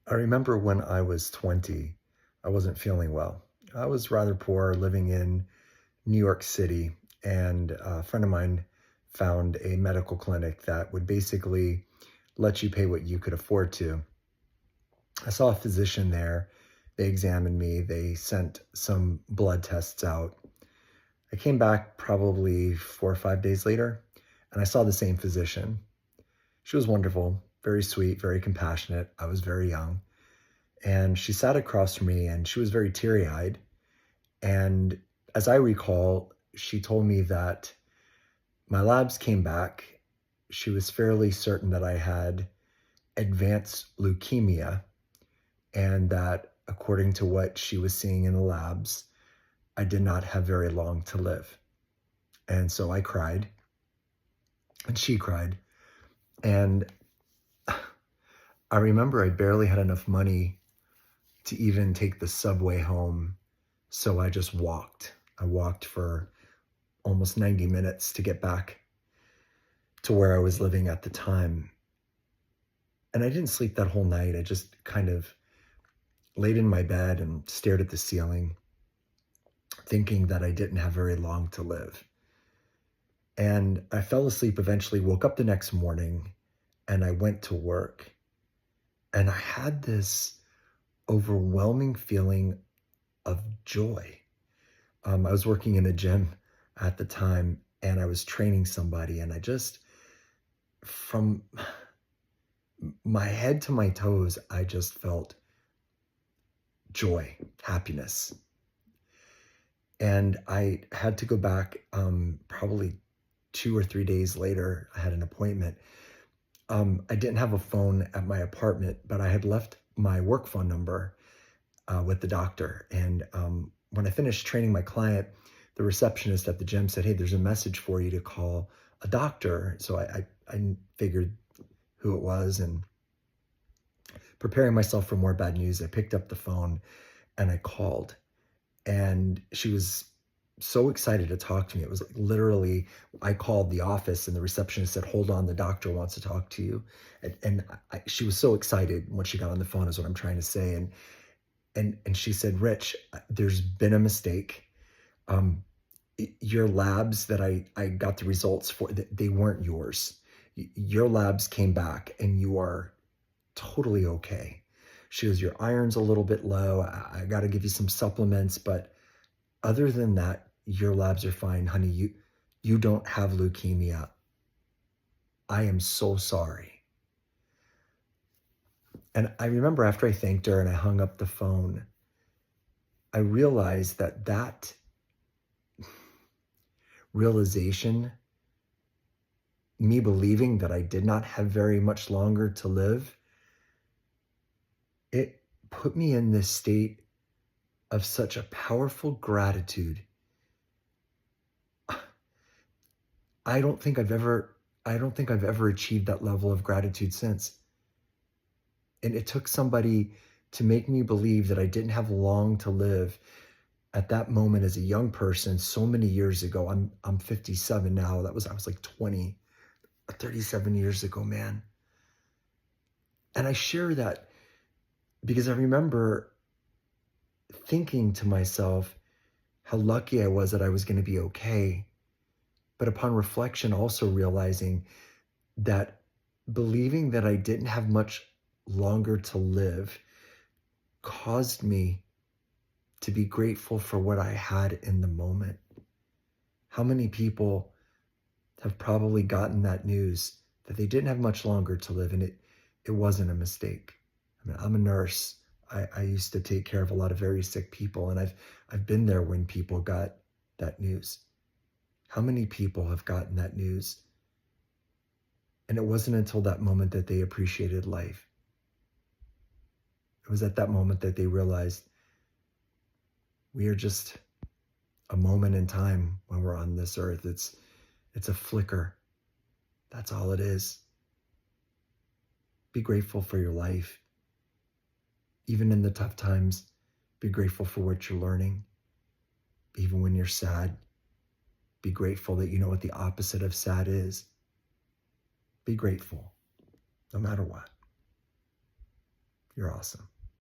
I remember when I was 20, I wasn't feeling well. I was rather poor living in New York City, and a friend of mine found a medical clinic that would basically let you pay what you could afford to. I saw a physician there. They examined me, they sent some blood tests out. I came back probably 4 or 5 days later, and I saw the same physician. She was wonderful, very sweet, very compassionate. I was very young. And she sat across from me and she was very teary eyed. And as I recall, she told me that my labs came back. She was fairly certain that I had advanced leukemia, and that according to what she was seeing in the labs, I did not have very long to live. And so I cried and she cried. And I remember I barely had enough money to even take the subway home. So I just walked. I walked for almost 90 minutes to get back to where I was living at the time. And I didn't sleep that whole night. I just kind of laid in my bed and stared at the ceiling, thinking that I didn't have very long to live. And I fell asleep eventually, woke up the next morning, and I went to work. And I had this overwhelming feeling of joy. I was working in a gym at the time, and I was training somebody, and I just, from my head to my toes, I just felt joy, happiness. And I had to go back probably 2 or 3 days later. I had an appointment. I didn't have a phone at my apartment, but I had left my work phone number with the doctor. And when I finished training my client, the receptionist at the gym said, "Hey, there's a message for you to call a doctor." So I figured who it was, and preparing myself for more bad news, I picked up the phone and I called. And she was so excited to talk to me. It was like literally, I called the office and the receptionist said, "Hold on, the doctor wants to talk to you." And she was so excited when she got on the phone, is what I'm trying to say. And she said, "Rich, there's been a mistake. Um, your labs that I got the results for, they weren't yours. Your labs came back and you are totally okay." She goes, "Your iron's a little bit low. I got to give you some supplements, but other than that, your labs are fine, honey. You don't have leukemia. I am so sorry." And I remember after I thanked her and I hung up the phone, I realized that realization, me believing that I did not have very much longer to live, it put me in this state of such a powerful gratitude. I don't think I've ever I don't think I've ever achieved that level of gratitude since. And it took somebody to make me believe that I didn't have long to live at that moment as a young person so many years ago. I'm 57 now. I was like 20, 37 years ago, man. And I share that because I remember thinking to myself how lucky I was that I was going to be okay. But upon reflection, also realizing that believing that I didn't have much longer to live caused me to be grateful for what I had in the moment. How many people have probably gotten that news that they didn't have much longer to live, and it wasn't a mistake? I mean, I'm a nurse. I used to take care of a lot of very sick people, and I've been there when people got that news. How many people have gotten that news? And it wasn't until that moment that they appreciated life. It was at that moment that they realized we are just a moment in time when we're on this earth. It's a flicker. That's all it is. Be grateful for your life. Even in the tough times, be grateful for what you're learning. Even when you're sad, be grateful that you know what the opposite of sad is. Be grateful, no matter what. You're awesome.